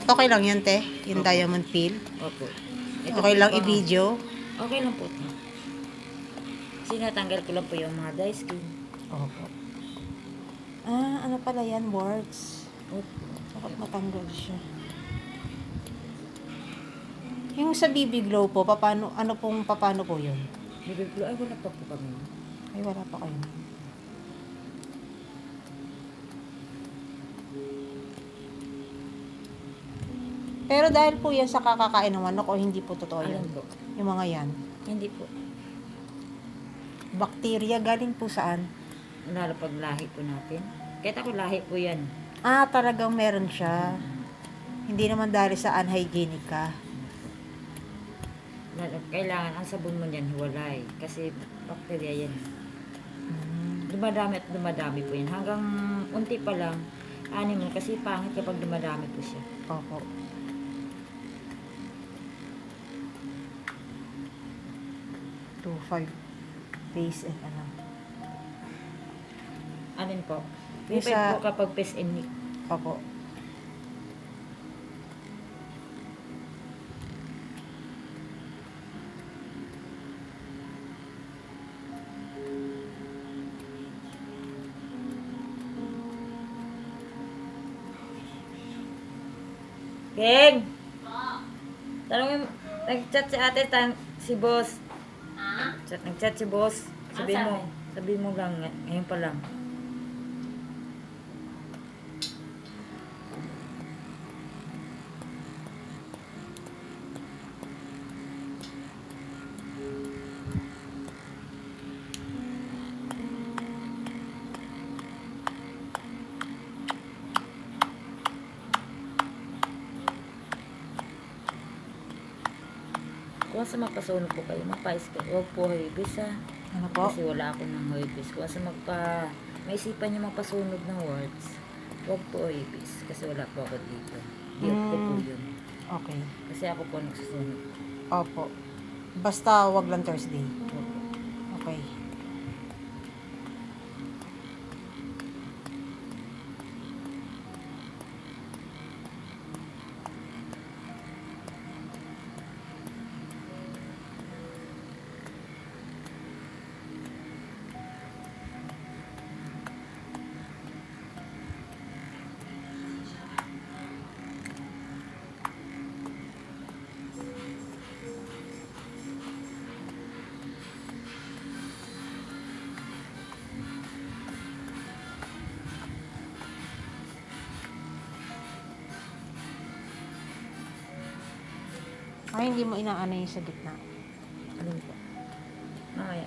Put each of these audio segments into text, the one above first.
Okay lang yan, te? Yung Opo. diamond peel? Opo. Okay po lang pa. i-video? Okay lang po. Sinatanggal ko lang po yung mga dry skin. Opo. Ah, ano pala yan? Warts. Opo. Dapat matanggal siya. Yung sa BB Glow po, paano po yun? Bibiglo, ay wala pa po kami. Ay, wala pa kayo. Pero dahil po yan sa kakakain ng manok o hindi po totoo yun? Alam po. Yung mga yan. Hindi po. Bacteria galing po saan? Lalo pag lahi po natin. Kahit ako lahi po yan. Ah, talagang meron siya. Hindi naman dahil sa unhygienic ka. Lalo, kailangan ang sabon mo niyan hiwalay. Kasi bacteria yan. Dumadami at dumadami po yan. Hanggang unti pa lang, mo kasi pangit kapag dumadami po siya. Opo. Two, 5 face and ano. Alin po? Yung Pipet sa- po kapag pes and nick. Opo. Geng! Tanongin, nag-chat si ate, si boss. Nag-chat si boss. Sabihin mo lang, ngayon pa lang. Kung sa magpasunog po kayo, magpais kayo. Huwag po huwibis ha. Ano po? Kasi wala ako ng huwibis. Kung sa maisipan niyo magpasunog ng words, huwag po huwibis. Kasi wala po ako dito. Di ko po yun. Okay. Kasi ako po nagsusunog. Opo. Basta wag lang Thursday. Okay. Ay, hindi mo inaano yung sa gitna. Alin po? Mamaya.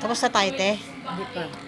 Tapos na tayo, te. Hindi pa.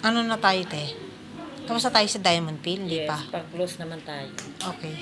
Ano na tayo, te? Tapos na tayo sa Diamond Pill, di Yes, pa? pang-close naman tayo. Okay.